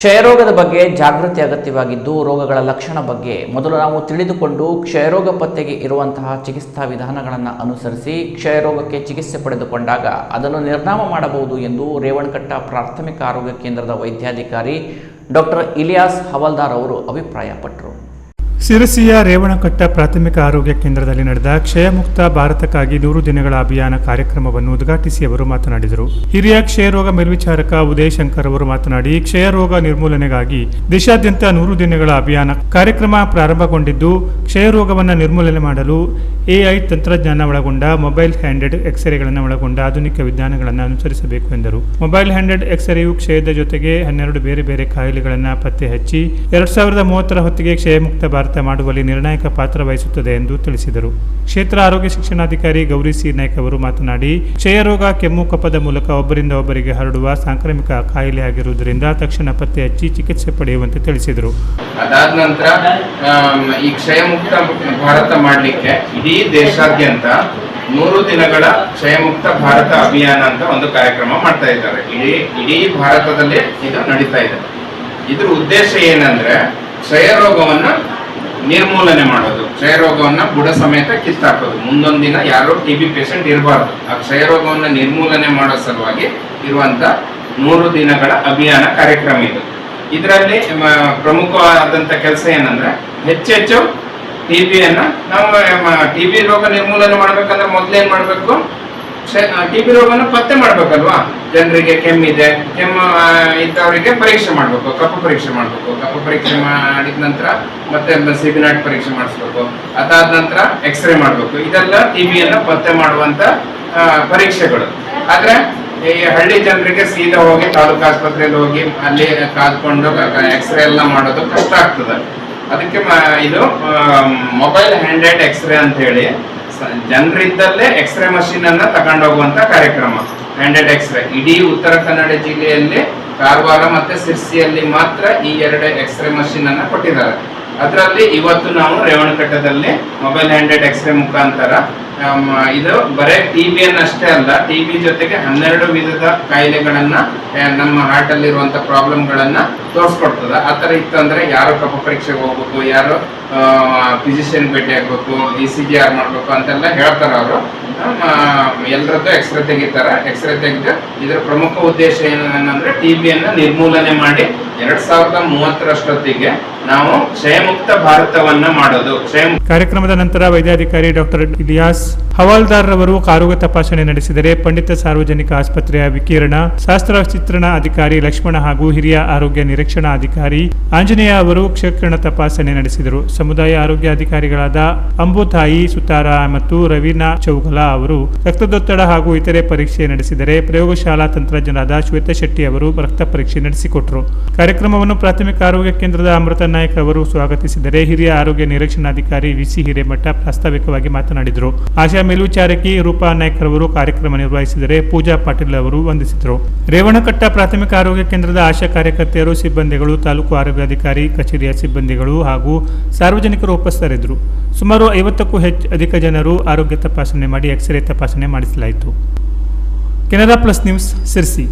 ಕ್ಷಯರೋಗದ ಬಗ್ಗೆ ಜಾಗೃತಿ ಅಗತ್ಯವಾಗಿದ್ದು, ರೋಗಗಳ ಲಕ್ಷಣ ಬಗ್ಗೆ ಮೊದಲು ನಾವು ತಿಳಿದುಕೊಂಡು ಕ್ಷಯರೋಗ ಪತ್ತೆಗೆ ಇರುವಂತಹ ಚಿಕಿತ್ಸಾ ವಿಧಾನಗಳನ್ನು ಅನುಸರಿಸಿ ಕ್ಷಯರೋಗಕ್ಕೆ ಚಿಕಿತ್ಸೆ ಪಡೆದುಕೊಂಡಾಗ ಅದನ್ನು ನಿರ್ನಾಮ ಮಾಡಬಹುದು ಎಂದು ರೇವಣಕಟ್ಟ ಪ್ರಾಥಮಿಕ ಆರೋಗ್ಯ ಕೇಂದ್ರದ ವೈದ್ಯಾಧಿಕಾರಿ ಡಾಕ್ಟರ್ ಇಲಿಯಾಸ್ ಹವಾಲ್ದಾರ್ ಅವರು ಅಭಿಪ್ರಾಯಪಟ್ಟರು. ಶಿರಸಿಯ ರೇವಣಕಟ್ಟ ಪ್ರಾಥಮಿಕ ಆರೋಗ್ಯ ಕೇಂದ್ರದಲ್ಲಿ ನಡೆದ ಕ್ಷಯಮುಕ್ತ ಭಾರತಕ್ಕಾಗಿ 100 ದಿನಗಳ ಅಭಿಯಾನ ಕಾರ್ಯಕ್ರಮವನ್ನು ಉದ್ಘಾಟಿಸಿ ಅವರು ಮಾತನಾಡಿದರು. ಹಿರಿಯ ಕ್ಷಯರೋಗ ಮೇಲ್ವಿಚಾರಕ ಉದಯ್ ಶಂಕರ್ ಅವರು ಮಾತನಾಡಿ, ಕ್ಷಯರೋಗ ನಿರ್ಮೂಲನೆಗಾಗಿ ದೇಶಾದ್ಯಂತ 100 ದಿನಗಳ ಅಭಿಯಾನ ಕಾರ್ಯಕ್ರಮ ಪ್ರಾರಂಭಗೊಂಡಿದ್ದು, ಕ್ಷಯರೋಗವನ್ನು ನಿರ್ಮೂಲನೆ ಮಾಡಲು AI ತಂತ್ರಜ್ಞಾನ ಒಳಗೊಂಡ ಮೊಬೈಲ್ ಹ್ಯಾಂಡೆಡ್ ಎಕ್ಸ್ರೇಗಳನ್ನು ಒಳಗೊಂಡ ಆಧುನಿಕ ವಿಧಾನಗಳನ್ನು ಅನುಸರಿಸಬೇಕು ಎಂದರು. ಮೊಬೈಲ್ ಹ್ಯಾಂಡೆಡ್ ಎಕ್ಸ್ರೇಯು ಕ್ಷಯದ ಜೊತೆಗೆ 12 ಬೇರೆ ಬೇರೆ ಕಾಯಿಲೆಗಳನ್ನು ಪತ್ತೆ ಹಚ್ಚಿ 2030 ಹೊತ್ತಿಗೆ ಕ್ಷಯಮುಕ್ತ ಭಾರತ ಮಾಡುವಲ್ಲಿ ನಿರ್ಣಾಯಕ ಪಾತ್ರ ವಹಿಸುತ್ತದೆ ಎಂದು ತಿಳಿಸಿದರು. ಕ್ಷೇತ್ರ ಆರೋಗ್ಯ ಶಿಕ್ಷಣಾಧಿಕಾರಿ ಗೌರಿ ಸಿ ನಾಯ್ಕ್ ಅವರು ಮಾತನಾಡಿ, ಕ್ಷಯರೋಗ ಕೆಮ್ಮು ಕಫದ ಮೂಲಕ ಒಬ್ಬರಿಂದ ಒಬ್ಬರಿಗೆ ಹರಡುವ ಸಾಂಕ್ರಾಮಿಕ ಕಾಯಿಲೆ ಆಗಿರುವುದರಿಂದ ತಕ್ಷಣ ಪತ್ತೆ ಹಚ್ಚಿ ಚಿಕಿತ್ಸೆ ಪಡೆಯುವಂತೆ ತಿಳಿಸಿದರು. ಅದಾದ ನಂತರ ಈ ಕ್ಷಯಮುಕ್ತ ಭಾರತ ಮಾಡಲಿಕ್ಕೆ ಇಡೀ ದೇಶಾದ್ಯಂತ 100 ದಿನಗಳ ಕ್ಷಯಮುಕ್ತ ಭಾರತ ಅಭಿಯಾನ ಅಂತ ಒಂದು ಕಾರ್ಯಕ್ರಮ ಮಾಡ್ತಾ ಇದ್ದಾರೆ. ಇಡೀ ಭಾರತದಲ್ಲಿ ಇದು ನಡೀತಾ ಇದೆ. ಇದ್ರ ಉದ್ದೇಶ ಏನಂದ್ರೆ ಕ್ಷಯರೋಗವನ್ನ ನಿರ್ಮೂಲನೆ ಮಾಡೋದು, ಕ್ಷಯರೋಗವನ್ನ ಬುಡ ಸಮೇತ ಕಿತ್ತಾಕೋದು. ಮುಂದೊಂದು ದಿನ ಯಾರೋ TB ಪೇಷಂಟ್ ಇರಬಾರ್ದು. ಆ ಕ್ಷಯರೋಗವನ್ನ ನಿರ್ಮೂಲನೆ ಮಾಡೋ ಸಲುವಾಗಿ ಇರುವಂತ 100 ದಿನಗಳ ಅಭಿಯಾನ ಕಾರ್ಯಕ್ರಮ ಇದು. ಇದರಲ್ಲಿ ಪ್ರಮುಖವಾದಂತ ಕೆಲಸ ಏನಂದ್ರೆ ಹೆಚ್ಚೆಚ್ಚು TBಯನ್ನ ನಾವು TB ರೋಗ ನಿರ್ಮೂಲನೆ ಮಾಡ್ಬೇಕಂದ್ರೆ ಮೊದ್ಲೇನ್ ಮಾಡ್ಬೇಕು, TB ರೋಗನ ಪತ್ತೆ ಮಾಡ್ಬೇಕಲ್ವಾ. ಜನರಿಗೆ ಕೆಮ್ಮಿದೆ, ಕೆಮ್ಮು ಇದ್ದವರಿಗೆ ಪರೀಕ್ಷೆ ಮಾಡ್ಬೇಕು, ಕಫ ಪರೀಕ್ಷೆ ಮಾಡ್ಬೇಕು. ಕಫ ಪರೀಕ್ಷೆ ಮಾಡಿದ ನಂತರ ಮತ್ತೆ ಸಿಬಿನಾಟ್ ಪರೀಕ್ಷೆ ಮಾಡಿಸ್ಬೇಕು. ಅದಾದ ನಂತರ ಎಕ್ಸ್ರೇ ಮಾಡ್ಬೇಕು. ಇದೆಲ್ಲ TBಯನ್ನ ಪತ್ತೆ ಮಾಡುವಂತ ಪರೀಕ್ಷೆಗಳು. ಆದ್ರೆ ಈ ಹಳ್ಳಿ ಜನರಿಗೆ ಸೀದಾ ಹೋಗಿ ತಾಲೂಕು ಆಸ್ಪತ್ರೆಯಲ್ಲಿ ಹೋಗಿ ಅಲ್ಲಿ ಕಾದ್ಕೊಂಡು ಎಕ್ಸ್ರೇ ಎಲ್ಲ ಮಾಡೋದು ಕಷ್ಟ ಆಗ್ತದೆ. ಅದಕ್ಕೆ ಇದು ಮೊಬೈಲ್ ಹ್ಯಾಂಡೆಡ್ ಎಕ್ಸ್ರೇ ಅಂತ ಹೇಳಿ ಜನರಿದ್ದಲ್ಲೇ ಎಕ್ಸ್ರೇ ಮಷೀನ್ ಅನ್ನ ತಗೊಂಡೋಗುವಂತ ಕಾರ್ಯಕ್ರಮ. ಹ್ಯಾಂಡೆಡ್ ಎಕ್ಸ್ರೇ ಇಡೀ ಉತ್ತರ ಕನ್ನಡ ಜಿಲ್ಲೆಯಲ್ಲಿ ಕಾರವಾರ ಮತ್ತೆ ಸಿರ್ಸಿಯಲ್ಲಿ ಮಾತ್ರ ಈ 2 ಎಕ್ಸ್ರೇ ಮಷೀನ್ ಅನ್ನ ಕೊಟ್ಟಿದ್ದಾರೆ. ಅದರಲ್ಲಿ ಇವತ್ತು ನಾವು ರೇವಣಕಟ್ಟದಲ್ಲಿ ಮೊಬೈಲ್ ಹ್ಯಾಂಡೆಡ್ ಎಕ್ಸ್ರೇ ಮುಖಾಂತರ ಇದು ಬರೇ TBಯನ್ನಷ್ಟೇ ಅಲ್ಲ, TB ಜೊತೆಗೆ 12 ವಿಧದ ಕಾಯಿಲೆಗಳನ್ನ ನಮ್ಮ ಹಾರ್ಟ್ ಅಲ್ಲಿ ಇರುವಂತ ಪ್ರಾಬ್ಲಮ್ಗಳನ್ನ ತೋರಿಸ್ಕೊಡ್ತದ. ಆತರ ಇತ್ತು ಅಂದ್ರೆ ಯಾರು ಕಫ ಪರೀಕ್ಷೆಗೆ ಹೋಗ್ಬೇಕು, ಯಾರು ಫಿಸಿಷಿಯನ್ ಭೇಟಿ ಆಗ್ಬೇಕು, ECGR ಮಾಡ್ಬೇಕು ಅಂತೆಲ್ಲ ಹೇಳ್ತಾರ ಅವರು. ಎಲ್ಲರದ್ದು ಎಕ್ಸ್ರೇ ತೆಗಿತಾರ. ಎಕ್ಸ್ರೇ ತೆಗೆದು ಇದರ ಪ್ರಮುಖ ಉದ್ದೇಶ ಏನಂದ್ರೆ TBಯನ್ನ ನಿರ್ಮೂಲನೆ ಮಾಡಿ 2030 ನಾವು ಕ್ಷಯಮುಕ್ತ ಭಾರತವನ್ನ ಮಾಡೋದು. ಕಾರ್ಯಕ್ರಮದ ನಂತರ ವೈದ್ಯಾಧಿಕಾರಿ ಡಾಕ್ಟರ್ ಇಲಿಯಾಸ್ ಹವಾಲ್ದಾರ್ ಅವರು ಆರೋಗ್ಯ ತಪಾಸಣೆ ನಡೆಸಿದರೆ, ಪಂಡಿತ ಸಾರ್ವಜನಿಕ ಆಸ್ಪತ್ರೆಯ ವಿಕಿರಣ ಶಾಸ್ತ್ರ ಚಿತ್ರಣ ಅಧಿಕಾರಿ ಲಕ್ಷ್ಮಣ ಹಾಗೂ ಹಿರಿಯ ಆರೋಗ್ಯ ನಿರೀಕ್ಷಣಾ ಅಧಿಕಾರಿ ಆಂಜನೇಯ ಅವರು ಕ್ಷಕಿರಣ ತಪಾಸಣೆ ನಡೆಸಿದರು. ಸಮುದಾಯ ಆರೋಗ್ಯ ಅಧಿಕಾರಿಗಳಾದ ಅಂಬುತಾಯಿ ಸುತಾರ ಮತ್ತು ರವೀನಾ ಚೌಗಲ ಅವರು ರಕ್ತದೊತ್ತಡ ಹಾಗೂ ಇತರೆ ಪರೀಕ್ಷೆ ನಡೆಸಿದರೆ, ಪ್ರಯೋಗಶಾಲಾ ತಂತ್ರಜ್ಞರಾದ ಶ್ವೇತಾ ಶೆಟ್ಟಿ ಅವರು ರಕ್ತ ಪರೀಕ್ಷೆ ನಡೆಸಿಕೊಟ್ಟರು. ಕಾರ್ಯಕ್ರಮವನ್ನು ಪ್ರಾಥಮಿಕ ಆರೋಗ್ಯ ಕೇಂದ್ರದ ಅಮೃತ ನಾಯ್ಕ ಅವರು ಸ್ವಾಗತಿಸಿದರೆ, ಹಿರಿಯ ಆರೋಗ್ಯ ನಿರೀಕ್ಷಣಾಧಿಕಾರಿ VC ಹಿರೇಮಠ ಪ್ರಾಸ್ತಾವಿಕವಾಗಿ ಮಾತನಾಡಿದರು. ಆಶಾ ಮೇಲ್ವಿಚಾರಕಿ ರೂಪಾ ನಾಯ್ಕ ಅವರು ಕಾರ್ಯಕ್ರಮ ನಿರ್ವಹಿಸಿದರೆ, ಪೂಜಾ ಪಾಟೀಲ್ ಅವರು ವಂದಿಸಿದರು. ರೇವಣಕಟ್ಟ ಪ್ರಾಥಮಿಕ ಆರೋಗ್ಯ ಕೇಂದ್ರದ ಆಶಾ ಕಾರ್ಯಕರ್ತೆಯರು, ಸಿಬ್ಬಂದಿಗಳು, ತಾಲೂಕು ಆರೋಗ್ಯಾಧಿಕಾರಿ ಕಚೇರಿಯ ಸಿಬ್ಬಂದಿಗಳು ಹಾಗೂ ಸಾರ್ವಜನಿಕರು ಉಪಸ್ಥಿತರಿದ್ದರು. ಸುಮಾರು 50ಕ್ಕೂ ಅಧಿಕ ಜನರು ಆರೋಗ್ಯ ತಪಾಸಣೆ ಮಾಡಿ ಎಕ್ಸ್ರೇ ತಪಾಸಣೆ ಮಾಡಿಸಲಾಯಿತು. Canara plus news, Sirsi.